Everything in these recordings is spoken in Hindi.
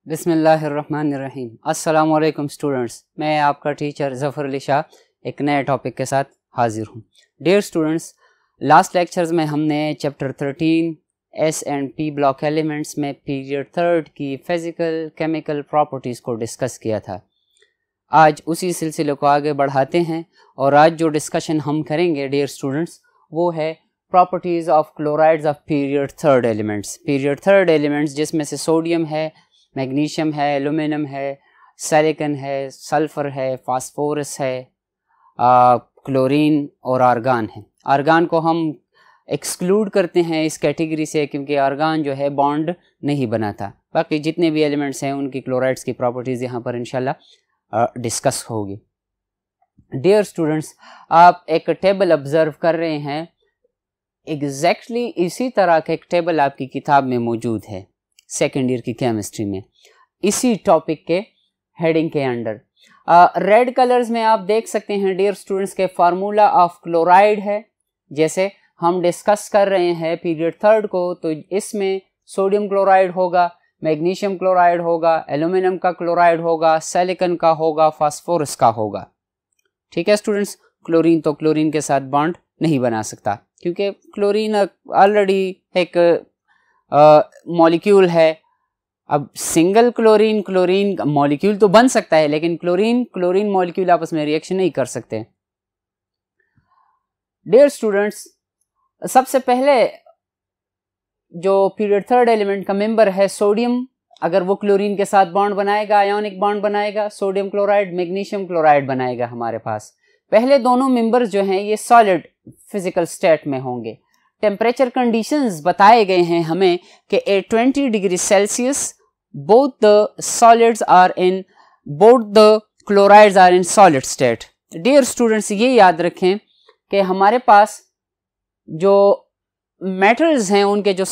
बिस्मिल्लाहिर्रहमानिर्रहीम। अस्सलाम वालेकुम स्टूडेंट्स, मैं आपका टीचर ज़फ़र अली शाह एक नए टॉपिक के साथ हाजिर हूँ। डियर स्टूडेंट्स, लास्ट लेक्चर्स में हमने chapter 13 S and P block elements में पीरियड थर्ड की फ़िज़िकल केमिकल प्रॉपर्टीज़ को डिस्कस किया था। आज उसी सिलसिले को आगे बढ़ाते हैं और आज जो डिस्कशन हम करेंगे डियर स्टूडेंट्स वो है properties of chlorides of period third elements. Period third elements जिसमें से सोडियम है, मैग्नीशियम है, एल्यूमिनियम है, सिलिकॉन है, सल्फ़र है, फास्फोरस है, क्लोरीन और आर्गान है। आर्गान को हम एक्सक्लूड करते हैं इस कैटेगरी से क्योंकि आर्गान जो है बॉन्ड नहीं बनाता। बाकी जितने भी एलिमेंट्स हैं उनकी क्लोराइड्स की प्रॉपर्टीज़ यहाँ पर इंशाल्लाह डिस्कस होगी। डियर स्टूडेंट्स, आप एक टेबल ऑब्ज़र्व कर रहे हैं, एग्जैक्टली इसी तरह का एक टेबल आपकी किताब में मौजूद है सेकेंड ईयर की केमिस्ट्री में, इसी टॉपिक के हेडिंग के अंडर। रेड कलर्स में आप देख सकते हैं डियर स्टूडेंट्स के फार्मूला ऑफ क्लोराइड है। जैसे हम डिस्कस कर रहे हैं पीरियड थर्ड को, तो इसमें सोडियम क्लोराइड होगा, मैग्नीशियम क्लोराइड होगा, एल्यूमिनियम का क्लोराइड होगा, सिलिकॉन का होगा, फास्फोरस का होगा। ठीक है स्टूडेंट्स, क्लोरीन तो क्लोरीन के साथ बॉन्ड नहीं बना सकता क्योंकि क्लोरीन ऑलरेडी एक मॉलिक्यूल है। अब सिंगल क्लोरीन मॉलिक्यूल तो बन सकता है लेकिन क्लोरीन मॉलिक्यूल आपस में रिएक्शन नहीं कर सकते। डियर स्टूडेंट्स, सबसे पहले जो पीरियड थर्ड एलिमेंट का मेंबर है सोडियम, अगर वो क्लोरीन के साथ बॉन्ड बनाएगा, आयोनिक बॉन्ड बनाएगा, सोडियम क्लोराइड मैग्नीशियम क्लोराइड बनाएगा हमारे पास। पहले दोनों मेंबर्स जो हैं ये सॉलिड फिजिकल स्टेट में होंगे। टेम्परेचर कंडीशंस बताए गए हैं हमें कि at 20 degree Celsius both the solids are in both the chlorides are in solid state. Dear students, ये याद रखें कि हमारे पास जो मेटल्स हैं उनके जो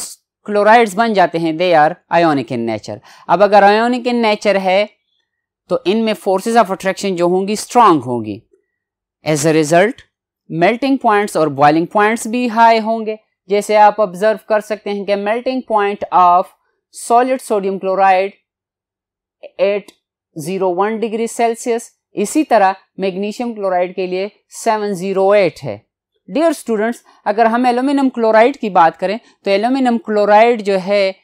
क्लोराइड्स बन जाते हैं they are ionic in nature. अब अगर आयोनिक इन नेचर है तो इनमें फोर्सेस ऑफ अट्रैक्शन जो होंगी स्ट्रांग होंगी। As a result melting points और बॉइलिंग पॉइंट्स भी हाई होंगे। जैसे आप ऑब्जर्व कर सकते हैं कि melting point of solid sodium chloride 801 degree Celsius, इसी तरह मैग्नीशियम क्लोराइड के लिए 708 है। डियर स्टूडेंट्स, अगर हम एल्यूमिनियम क्लोराइड की बात करें तो एल्यूमिनियम क्लोराइड जो है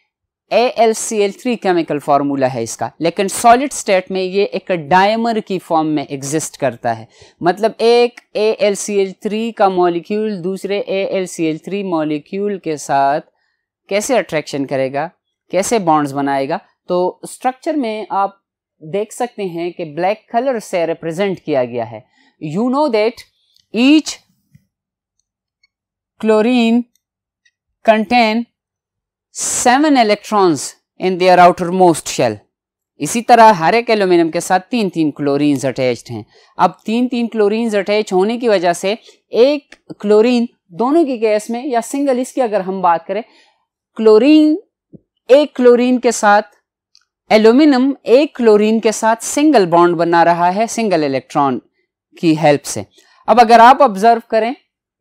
AlCl3 केमिकल फार्मूला है इसका, लेकिन सॉलिड स्टेट में ये एक डायमर की फॉर्म में एग्जिस्ट करता है। मतलब एक AlCl3 का मॉलिक्यूल दूसरे AlCl3 मॉलिक्यूल के साथ कैसे अट्रैक्शन करेगा, कैसे बॉन्ड्स बनाएगा, तो स्ट्रक्चर में आप देख सकते हैं कि ब्लैक कलर से रिप्रेजेंट किया गया है। You know that each chlorine contain 7 electrons in their outermost shell। इसी तरह हर एक एल्यूमिनियम के साथ 3 क्लोरीन्स अटैच्ड हैं। अब 3 क्लोरीन्स अटैच होने की वजह से एक क्लोरीन दोनों की केस में या सिंगल इसकी अगर हम बात करें, एक क्लोरीन के साथ एल्यूमिनियम एक क्लोरीन के साथ सिंगल बॉन्ड बना रहा है सिंगल इलेक्ट्रॉन की हेल्प से। अब अगर आप ऑब्जर्व करें,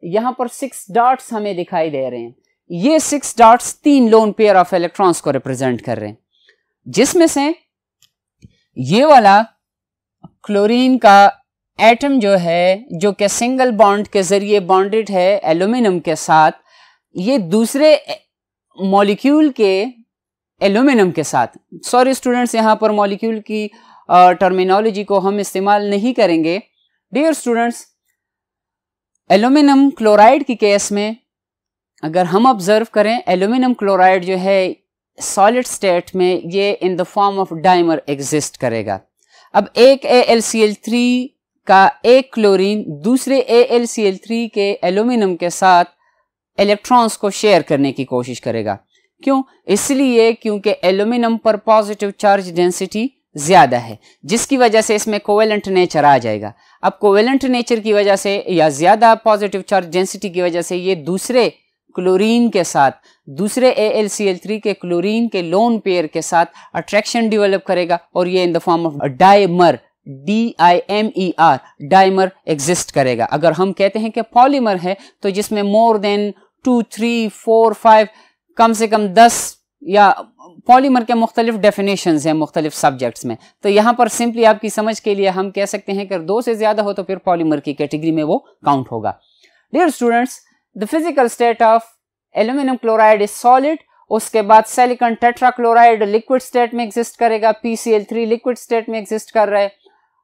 यहां पर 6 डॉट्स हमें दिखाई दे रहे हैं। ये 6 dots 3 lone pair of electrons को रिप्रेजेंट कर रहे हैं, जिसमें से ये वाला क्लोरीन का एटम जो है जो कि सिंगल बॉन्ड के जरिए बॉन्डेड है एल्यूमिनियम के साथ, ये दूसरे मॉलिक्यूल के एल्यूमिनियम के साथ, सॉरी स्टूडेंट्स यहां पर मॉलिक्यूल की टर्मिनोलॉजी को हम इस्तेमाल नहीं करेंगे। डियर स्टूडेंट्स, एल्यूमिनियम क्लोराइड की केस में अगर हम ऑब्जर्व करें, एल्यूमिनियम क्लोराइड जो है सॉलिड स्टेट में ये in the form of dimer exist करेगा। अब एक AlCl3 का एक क्लोरीन दूसरे AlCl3 के एल्यूमिनियम के साथ इलेक्ट्रॉन्स को शेयर करने की कोशिश करेगा। क्यों? इसलिए क्योंकि एल्यूमिनियम पर पॉजिटिव चार्ज डेंसिटी ज्यादा है, जिसकी वजह से इसमें कोवेलेंट नेचर आ जाएगा। अब कोवेलेंट नेचर की वजह से या ज्यादा पॉजिटिव चार्ज डेंसिटी की वजह से ये दूसरे क्लोरीन के साथ, दूसरे AlCl3 के क्लोरीन के लोन पेयर के साथ अट्रैक्शन डेवलप करेगा और ये in the form of dimer, DIMER, dimer exist करेगा। अगर हम कहते हैं कि पॉलीमर है तो जिसमें मोर देन 2, 3, 4, 5 कम से कम 10 या पॉलीमर के मुख्तलिफ डेफिनेशंस हैं मुख्तलिफ सब्जेक्ट्स में। तो यहाँ पर सिंपली आपकी समझ के लिए हम कह सकते हैं कि अगर 2 से ज्यादा हो तो फिर पॉलीमर की कैटेगरी में वो काउंट होगा। Dear students, the physical state of aluminium chloride is solid. उसके बाद सिलिकॉन टेट्राक्लोराइड लिक्विड स्टेट में एग्जिस्ट करेगा, PCl3 लिक्विड स्टेट में एग्जिस्ट कर रहा है।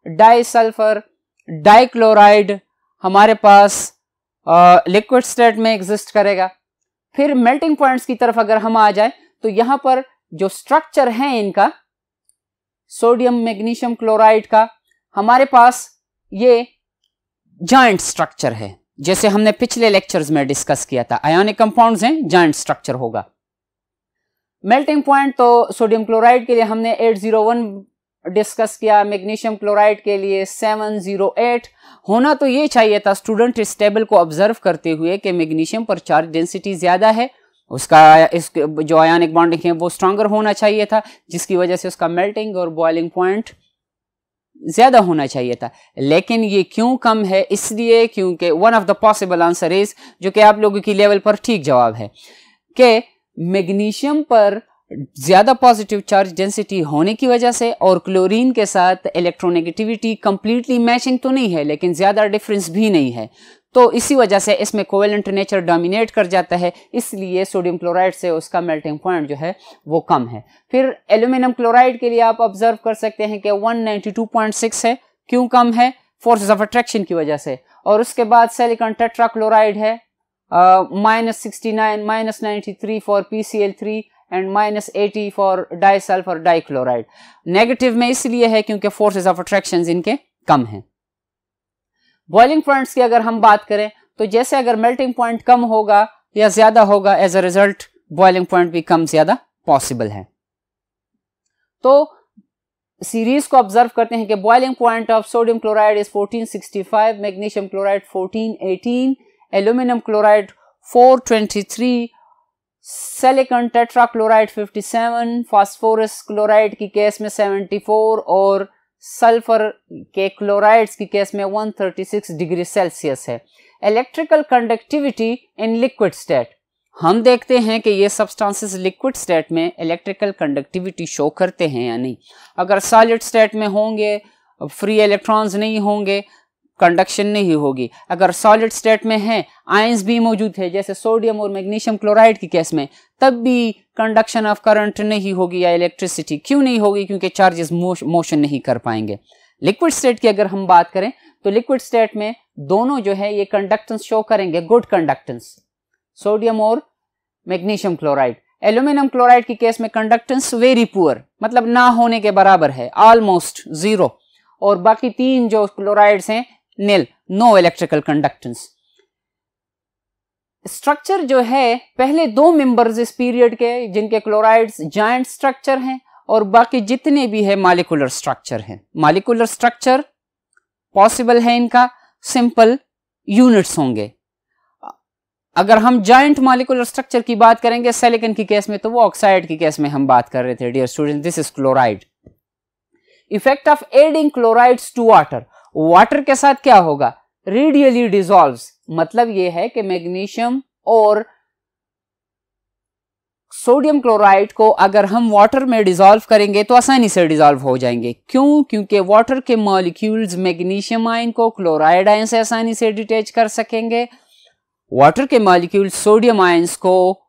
डाई सल्फर डाइक्लोराइड हमारे पास लिक्विड स्टेट में एग्जिस्ट करेगा। फिर मेल्टिंग पॉइंट्स की तरफ अगर हम आ जाए तो यहां पर जो स्ट्रक्चर है इनका सोडियम मैग्नीशियम क्लोराइड का, हमारे पास ये जॉइंट स्ट्रक्चर है, जैसे हमने पिछले लेक्चर्स में डिस्कस किया था। आयोनिक कंपाउंड्स हैं, जॉइंट स्ट्रक्चर होगा। मेल्टिंग पॉइंट तो सोडियम क्लोराइड के लिए हमने 801 डिस्कस किया, मैग्नीशियम क्लोराइड के लिए 708। होना तो ये चाहिए था स्टूडेंट इस टेबल को ऑब्जर्व करते हुए कि मैग्नीशियम पर चार्ज डेंसिटी ज्यादा है, उसका इस जो आयोनिक बॉन्डिंग है वो स्ट्रॉन्गर होना चाहिए था, जिसकी वजह से उसका मेल्टिंग और बॉइलिंग पॉइंट ज्यादा होना चाहिए था। लेकिन ये क्यों कम है? इसलिए क्योंकि one of the possible answer is, जो कि आप लोगों की लेवल पर ठीक जवाब है, कि मैग्नीशियम पर ज्यादा पॉजिटिव चार्ज डेंसिटी होने की वजह से और क्लोरीन के साथ इलेक्ट्रोनेगेटिविटी कंप्लीटली मैचिंग तो नहीं है लेकिन ज्यादा डिफरेंस भी नहीं है, तो इसी वजह से इसमें कोवेलेंट नेचर डोमिनेट कर जाता है, इसलिए सोडियम क्लोराइड से उसका मेल्टिंग पॉइंट जो है वो कम है। फिर एल्यूमिनियम क्लोराइड के लिए आप ऑब्जर्व कर सकते हैं कि 192.6 है। क्यों कम है? फोर्सेस ऑफ अट्रैक्शन की वजह से। और उसके बाद सिलिकॉन टेट्राक्लोराइड है -69, -93 for PCl3 and -80 for disulphur dichloride. Negative में इसलिए है क्योंकि फोर्सेस ऑफ अट्रैक्शन इनके कम है। बॉइलिंग पॉइंट्स की अगर हम बात करें तो जैसे अगर मेल्टिंग पॉइंट कम होगा या ज्यादा होगा, as a result boiling point भी कम ज्यादा पॉसिबल है। तो सीरीज को ऑब्जर्व करते हैं कि boiling point of sodium chloride is 1465, magnesium chloride 1418, aluminium chloride 423, silicon tetrachloride 57, phosphorus chloride की केस में 74 और सल्फर के क्लोराइड्स की केस में 136 डिग्री सेल्सियस है। Electrical conductivity in liquid state, हम देखते हैं कि ये सब्सटेंसेस लिक्विड स्टेट में इलेक्ट्रिकल कंडक्टिविटी शो करते हैं या नहीं। अगर सॉलिड स्टेट में होंगे, फ्री इलेक्ट्रॉन्स नहीं होंगे, कंडक्शन नहीं होगी। अगर सॉलिड स्टेट में है, आयंस भी मौजूद है जैसे सोडियम और मैग्नीशियम क्लोराइड की केस में, तब भी कंडक्शन ऑफ करंट नहीं होगी या इलेक्ट्रिसिटी। क्यों नहीं होगी? क्योंकि चार्जेस मोशन नहीं कर पाएंगे। लिक्विड स्टेट की अगर हम बात करें तो लिक्विड स्टेट में दोनों जो है ये कंडक्टेंस शो करेंगे, गुड कंडक्टेंस, सोडियम और मैग्नीशियम क्लोराइड। एल्यूमिनियम क्लोराइड की केस में कंडक्टेंस वेरी पुअर, मतलब ना होने के बराबर है, ऑलमोस्ट जीरो। और बाकी तीन जो क्लोराइड्स हैं नील, नो इलेक्ट्रिकल कंडक्टेंस। स्ट्रक्चर जो है, पहले 2 मेंबर्स इस पीरियड के जिनके क्लोराइड्स जॉइंट स्ट्रक्चर हैं और बाकी जितने भी है मॉलिक्यूलर स्ट्रक्चर हैं। मॉलिक्यूलर स्ट्रक्चर पॉसिबल है इनका, सिंपल यूनिट्स होंगे। अगर हम जॉइंट मॉलिक्यूलर स्ट्रक्चर की बात करेंगे सिलिकॉन की केस में, तो वो ऑक्साइड की केस में हम बात कर रहे थे। Dear student, this is chloride. Effect of adding chlorides to water, water के साथ क्या होगा? रेडियली डिसॉल्व्स, मतलब यह है कि मैग्नीशियम और सोडियम क्लोराइड को अगर हम वाटर में डिसॉल्व करेंगे तो आसानी से डिसॉल्व हो जाएंगे। क्यों? क्योंकि वाटर के मॉलिक्यूल्स मैग्नीशियम आयन को क्लोराइड आयन से आसानी से डिटैच कर सकेंगे, वाटर के मॉलिक्यूल सोडियम आयंस को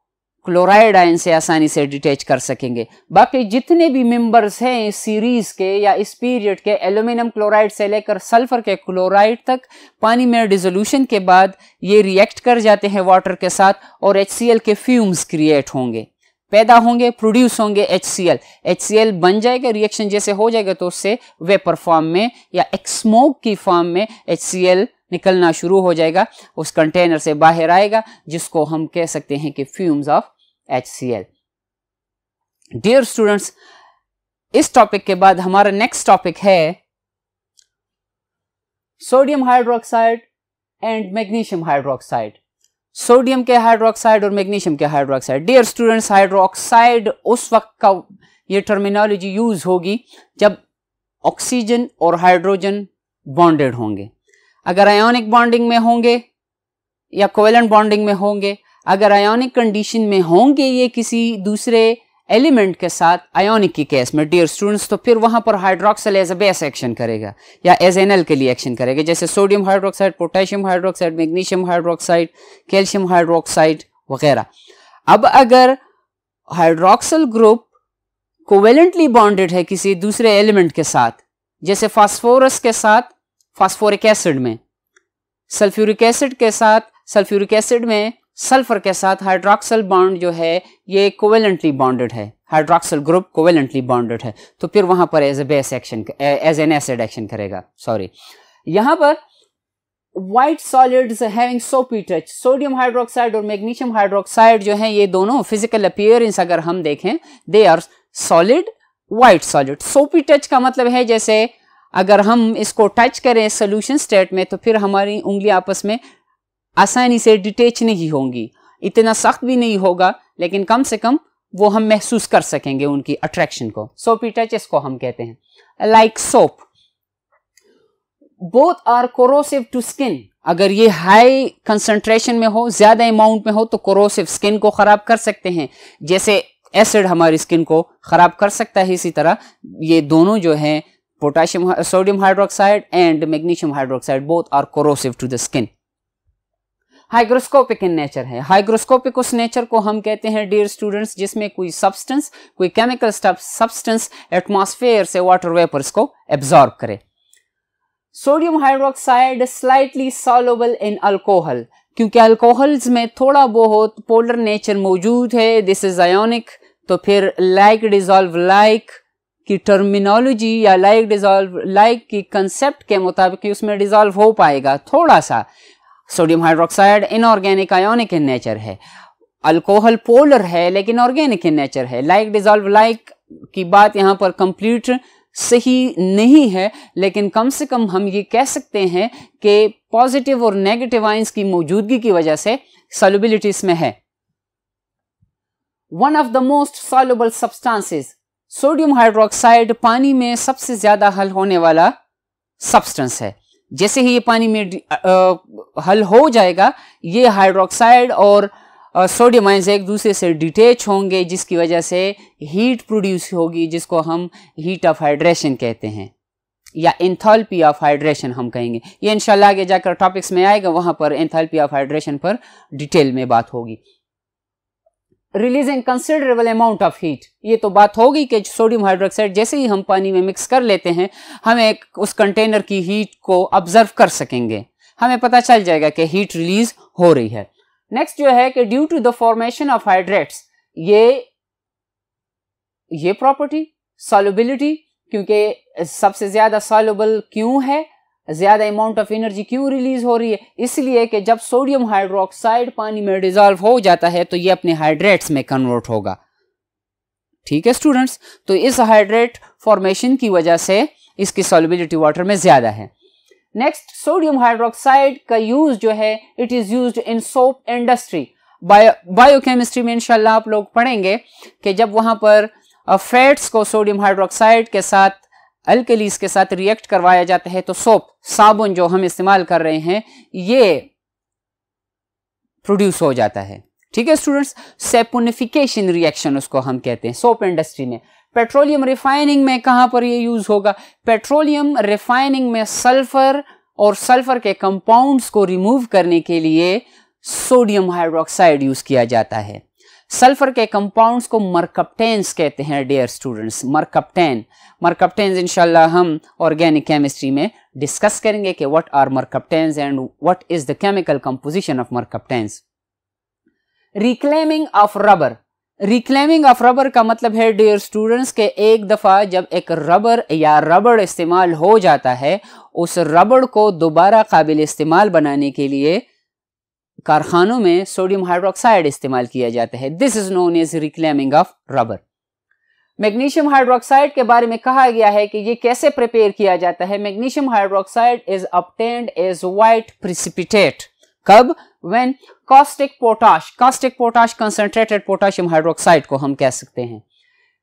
क्लोराइड आयन से आसानी से डिटैच कर सकेंगे। बाकी जितने भी मेंबर्स हैं इस सीरीज के या इस पीरियड के, एल्यूमिनियम क्लोराइड से लेकर सल्फर के क्लोराइड तक, पानी में डिसोल्यूशन के बाद ये रिएक्ट कर जाते हैं वाटर के साथ और HCl के फ्यूम्स क्रिएट होंगे, पैदा होंगे, प्रोड्यूस होंगे HCl। HCl बन जाएगा, रिएक्शन जैसे हो जाएगा तो उससे वेपर फॉर्म में या एक स्मोक की फॉर्म में HCl निकलना शुरू हो जाएगा, उस कंटेनर से बाहर आएगा, जिसको हम कह सकते हैं कि fumes of HCl। Dear students, इस टॉपिक के बाद हमारा नेक्स्ट टॉपिक है sodium hydroxide and magnesium hydroxide. Sodium के हाइड्रोक्साइड और मैग्नीशियम के हाइड्रोक्साइड। डियर स्टूडेंट्स, हाइड्रोक्साइड उस वक्त का ये टर्मिनोलॉजी यूज होगी जब ऑक्सीजन और हाइड्रोजन बॉन्डेड होंगे। अगर आयोनिक बॉन्डिंग में होंगे या कोवेलेंट बॉन्डिंग में होंगे, अगर आयोनिक कंडीशन में होंगे ये किसी दूसरे एलिमेंट के साथ आयोनिक की केस में डियर स्टूडेंट्स, तो फिर वहां पर hydroxyl as a base action करेगा या एज एन एल्कली एक्शन करेगा, जैसे sodium hydroxide, potassium hydroxide, magnesium hydroxide, calcium hydroxide वगैरह। अब अगर हाइड्रोक्सिल ग्रुप कोवेलेंटली बॉन्डेड है किसी दूसरे एलिमेंट के साथ, जैसे फास्फोरस के साथ फास्फोरिक एसिड में, सल्फ्यूरिक एसिड के साथ सल्फ्यूरिक एसिड में सल्फर के साथ हाइड्रोक्सिल बॉन्ड जो है ये कोवेलेंटली बॉन्डेड है, हाइड्रोक्सिल ग्रुप कोवेलेंटली बॉन्डेड है, तो फिर वहां पर as a base action, as an acid action करेगा। सॉरी, यहां पर white solids having soapy touch, sodium hydroxide और मैग्नीशियम हाइड्रोक्साइड जो है ये दोनों फिजिकल अपीयरेंस अगर हम देखें, they are solid white solid. Soapy touch का मतलब है जैसे अगर हम इसको टच करें सोल्यूशन स्टेट में तो फिर हमारी उंगलियां आपस में आसानी से डिटेच नहीं होंगी, इतना सख्त भी नहीं होगा, लेकिन कम से कम वो हम महसूस कर सकेंगे उनकी अट्रैक्शन को। सोपी टच इसको हम कहते हैं। Like soap, both are corrosive to skin, अगर ये हाई कंसंट्रेशन में हो, ज्यादा अमाउंट में हो तो कोरोसिव, स्किन को खराब कर सकते हैं, जैसे एसिड हमारी स्किन को खराब कर सकता है, इसी तरह ये दोनों जो हैं potassium, sodium hydroxide and magnesium hydroxide, both are corrosive to the skin. Hygroscopic in nature है, हाइग्रोस्कोपिक उस नेचर को हम कहते हैं डियर स्टूडेंट्स जिसमें कोई सब्सटेंस, कोई केमिकल सब्सटेंस एटमॉस्फेयर से वाटर वेपर्स को एब्जॉर्ब करे। Sodium hydroxide slightly soluble in alcohol, क्योंकि अल्कोहल्स में थोड़ा बहुत पोलर नेचर मौजूद है, दिस इज आयोनिक, तो फिर लाइक डिजॉल्व लाइक की टर्मिनोलॉजी या लाइक डिजॉल्व लाइक की कंसेप्ट के मुताबिक उसमें डिजॉल्व हो पाएगा थोड़ा सा। Sodium hydroxide inorganic ionic in nature है, अल्कोहल पोलर है लेकिन ऑर्गेनिक इन नेचर है। लाइक डिजॉल्व लाइक की बात यहाँ पर कंप्लीट सही नहीं है, लेकिन कम से कम हम ये कह सकते हैं कि पॉजिटिव और नेगेटिव आयंस की मौजूदगी की वजह से सॉल्युबिलिटी इसमें है। One of the most soluble substances, sodium hydroxide पानी में सबसे ज्यादा हल होने वाला सब्सटेंस है। जैसे ही ये पानी में हल हो जाएगा, ये हाइड्रोक्साइड और सोडियम आयंस एक दूसरे से डिटेच होंगे, जिसकी वजह से हीट प्रोड्यूस होगी, जिसको हम हीट ऑफ हाइड्रेशन कहते हैं या एंथैल्पी ऑफ हाइड्रेशन हम कहेंगे। ये इंशाल्लाह आगे जाकर टॉपिक्स में आएगा, वहां पर एंथैल्पी ऑफ हाइड्रेशन पर डिटेल में बात होगी। Releasing considerable amount of heat, ये तो बात होगी कि सोडियम हाइड्रोक्साइड जैसे ही हम पानी में मिक्स कर लेते हैं, हमें उस कंटेनर की हीट को ऑब्जर्व कर सकेंगे, हमें पता चल जाएगा कि हीट रिलीज हो रही है। नेक्स्ट जो है कि due to the formation of hydrates, ये प्रॉपर्टी सॉल्युबिलिटी, क्योंकि सबसे ज्यादा सॉल्युबल क्यों है, ज्यादा अमाउंट ऑफ एनर्जी क्यों रिलीज हो रही है, इसलिए कि जब सोडियम हाइड्रोक्साइड पानी में डिसॉल्व हो जाता है तो ये अपने हाइड्रेट्स में कन्वर्ट होगा। ठीक है स्टूडेंट्स, तो इस हाइड्रेट फॉर्मेशन की वजह से इसकी सॉल्युबिलिटी वाटर में ज्यादा है। नेक्स्ट, सोडियम हाइड्रोक्साइड का यूज जो है it is used in soap industry. Biochemistry में इंशाल्लाह आप लोग पढ़ेंगे कि जब वहां पर फैट्स को सोडियम हाइड्रोक्साइड के साथ, अल्कलीज के साथ रिएक्ट करवाया जाता है तो सोप, साबुन जो हम इस्तेमाल कर रहे हैं, ये प्रोड्यूस हो जाता है। ठीक है स्टूडेंट्स, सेपोनिफिकेशन रिएक्शन उसको हम कहते हैं सोप इंडस्ट्री में। पेट्रोलियम रिफाइनिंग में कहां पर ये यूज होगा? पेट्रोलियम रिफाइनिंग में सल्फर और सल्फर के कंपाउंड्स को रिमूव करने के लिए सोडियम हाइड्रोक्साइड यूज किया जाता है। सल्फर के कंपाउंड्स को मरकप्टेन्स कहते हैं डियर स्टूडेंट्स, मरकप्टेन्स इंशाल्लाह हम ऑर्गेनिक केमिस्ट्री में डिस्कस करेंगे कि what are mercaptans and what is the chemical composition of mercaptans. Reclaiming of rubber, reclaiming of rubber का मतलब है डियर स्टूडेंट्स के एक दफा जब एक रबर या रबड़ इस्तेमाल हो जाता है, उस रबड़ को दोबारा काबिल इस्तेमाल बनाने के लिए कारखानों में सोडियम हाइड्रोक्साइड इस्तेमाल किया जाता है। This is known as reclaiming of rubber. Magnesium hydroxide के बारे में कहा गया है कि ये कैसे प्रिपेयर किया जाता है। Magnesium hydroxide is obtained as white precipitate. कब? When caustic potash concentrated potassium hydroxide को हम कह सकते हैं।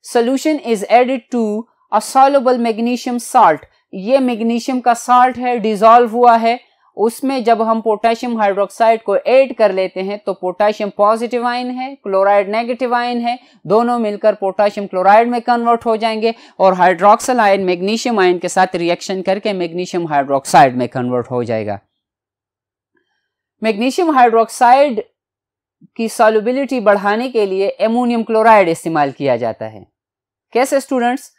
Solution is added to a soluble magnesium salt, ये मैग्नीशियम का साल्ट है, डिसॉल्व हुआ है उसमें जब हम पोटेशियम हाइड्रोक्साइड को ऐड कर लेते हैं तो पोटेशियम पॉजिटिव आयन है, क्लोराइड नेगेटिव आयन है, दोनों मिलकर पोटेशियम क्लोराइड में कन्वर्ट हो जाएंगे और हाइड्रोक्सिल आयन मैग्नीशियम आयन के साथ रिएक्शन करके मैग्नीशियम हाइड्रोक्साइड में कन्वर्ट हो जाएगा। मैग्नीशियम हाइड्रोक्साइड की सॉल्युबिलिटी बढ़ाने के लिए एमोनियम क्लोराइड इस्तेमाल किया जाता है। कैसे स्टूडेंट्स?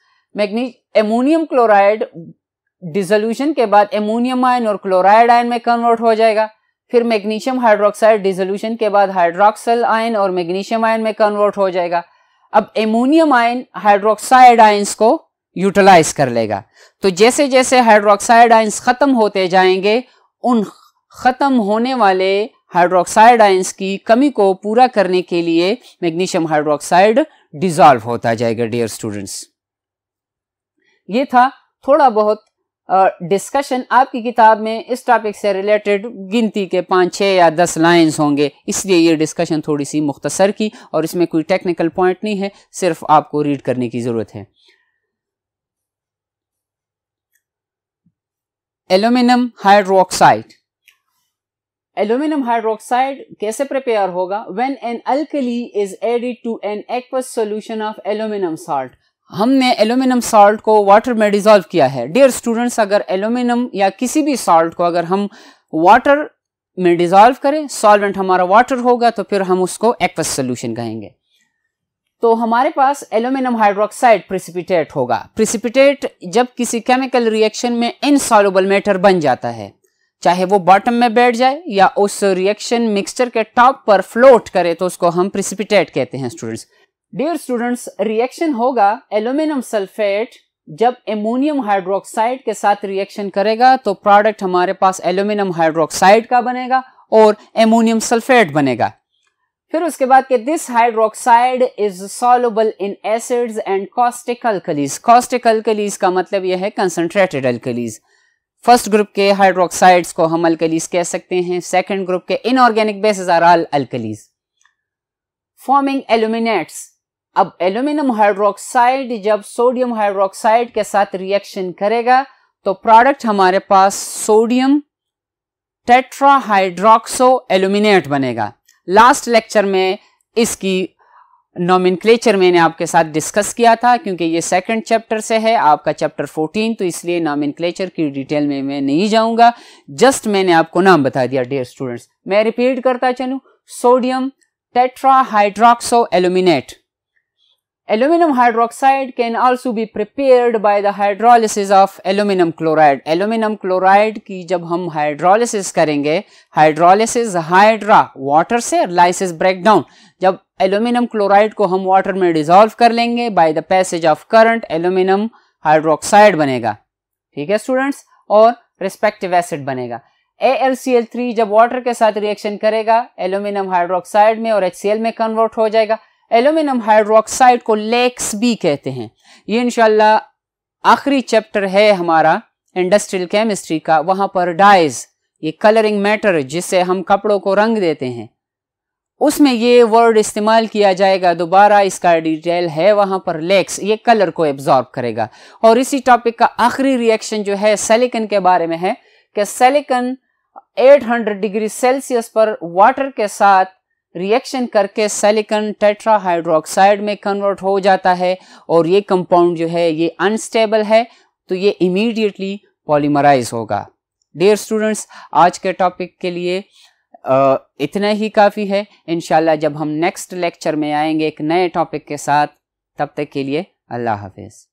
एमोनियम क्लोराइड डिसोल्यूशन के बाद एमोनियम आयन और क्लोराइड आयन में कन्वर्ट हो जाएगा। फिर मैग्नीशियम हाइड्रोक्साइड डिसोल्यूशन के बाद हाइड्रोक्सिल आयन और मैग्नीशियम आयन में कन्वर्ट हो जाएगा। अब एमोनियम आयन हाइड्रोक्साइड आयंस को यूटिलाइज कर लेगा। तो जैसे जैसे हाइड्रोक्साइड आयंस खत्म होते जाएंगे, उन खत्म होने वाले हाइड्रोक्साइड आयंस की कमी को पूरा करने के लिए मैग्नीशियम हाइड्रोक्साइड डिसॉल्व होता जाएगा। डियर स्टूडेंट्स, ये था थोड़ा बहुत डिस्कशन। आपकी किताब में इस टॉपिक से रिलेटेड गिनती के 5, 6 या 10 लाइंस होंगे, इसलिए ये डिस्कशन थोड़ी सी मुख्तसर की और इसमें कोई टेक्निकल पॉइंट नहीं है, सिर्फ आपको रीड करने की जरूरत है। Aluminium hydroxide. एल्यूमिनियम हाइड्रोक्साइड कैसे प्रिपेयर होगा? When an alkali is added to an aqueous solution of aluminium salt. हमने एल्यूमिनियम साल्ट को वाटर में डिसॉल्व किया है। डियर स्टूडेंट्स, अगर एल्यूमिनियम या किसी भी साल्ट को अगर हम वाटर में डिसॉल्व करें, सॉल्वेंट हमारा वाटर होगा, तो फिर हम उसको एक्वस सॉल्यूशन कहेंगे। तो हमारे पास एल्यूमिनियम हाइड्रोक्साइड प्रेसिपिटेट होगा। प्रेसिपिटेट जब किसी केमिकल रिएक्शन में इनसॉल्युबल मैटर बन जाता है, चाहे वो बॉटम में बैठ जाए या उस रिएक्शन मिक्सचर के टॉप पर फ्लोट करे, तो उसको हम प्रेसिपिटेट कहते हैं। स्टूडेंट्स, डियर स्टूडेंट्स, रिएक्शन होगा एल्यूमिनियम सल्फेट जब एमोनियम हाइड्रोक्साइड के साथ रिएक्शन करेगा, तो प्रोडक्ट हमारे पास एल्यूमिनियम हाइड्रोक्साइड का बनेगा और एमोनियम सल्फेट बनेगा। फिर उसके बाद कि this hydroxide is soluble in acids and caustic alkalis. Caustic alkalis का मतलब यह है कंसंट्रेटेड अल्कलीज। फर्स्ट ग्रुप के हाइड्रोक्साइड्स को हम अल्कलीज कह सकते हैं, सेकंड ग्रुप के inorganic bases are all alkalis. Forming aluminates. अब एल्यूमिनियम हाइड्रोक्साइड जब सोडियम हाइड्रोक्साइड के साथ रिएक्शन करेगा, तो प्रोडक्ट हमारे पास सोडियम टेट्राहाइड्रोक्सो एल्यूमिनेट बनेगा। लास्ट लेक्चर में इसकी नॉमेनक्लेचर मैंने आपके साथ डिस्कस किया था, क्योंकि ये सेकंड चैप्टर से है, आपका चैप्टर 14, तो इसलिए नॉमेनक्लेचर की डिटेल में मैं नहीं जाऊंगा, जस्ट मैंने आपको नाम बता दिया। डियर स्टूडेंट्स, मैं रिपीट करता चलूं, sodium tetrahydroxo aluminate. Aluminum hydroxide can also be prepared by the hydrolysis of aluminum chloride. Aluminum chloride की जब हम हाइड्रोलिसिस करेंगे, हाइड्रोलिसिस हाइड्रा वाटर से, लाइसिस ब्रेकडाउन, जब एल्यूमिनियम क्लोराइड को हम वाटर में डिसॉल्व कर लेंगे by the passage of current, aluminium hydroxide बनेगा। ठीक है स्टूडेंट्स, और रिस्पेक्टिव एसिड बनेगा। AlCl3 जब वाटर के साथ रिएक्शन करेगा एल्यूमिनियम हाइड्रोक्साइड में और HCl में कन्वर्ट हो जाएगा। एल्यूमिनियम हाइड्रोक्साइड को लेक्स भी कहते हैं। ये इंशाल्लाह आखिरी चैप्टर है हमारा इंडस्ट्रियल केमिस्ट्री का, वहां पर डाइज, ये कलरिंग मैटर जिससे हम कपड़ों को रंग देते हैं, उसमें ये वर्ड इस्तेमाल किया जाएगा। दोबारा इसका डिटेल है वहां पर, लेक्स, ये कलर को एब्जॉर्ब करेगा। और इसी टॉपिक का आखिरी रिएक्शन जो है सिलिकॉन के बारे में है कि सिलिकॉन 800 डिग्री सेल्सियस पर वाटर के साथ रिएक्शन करके सिलिकॉन टेट्राहाइड्रोक्साइड में कन्वर्ट हो जाता है, और ये कंपाउंड जो है ये अनस्टेबल है, तो ये इमीडिएटली पॉलीमराइज होगा। डियर स्टूडेंट्स, आज के टॉपिक के लिए इतना ही काफ़ी है। इंशाल्लाह जब हम नेक्स्ट लेक्चर में आएंगे एक नए टॉपिक के साथ, तब तक के लिए अल्लाह हाफिज़।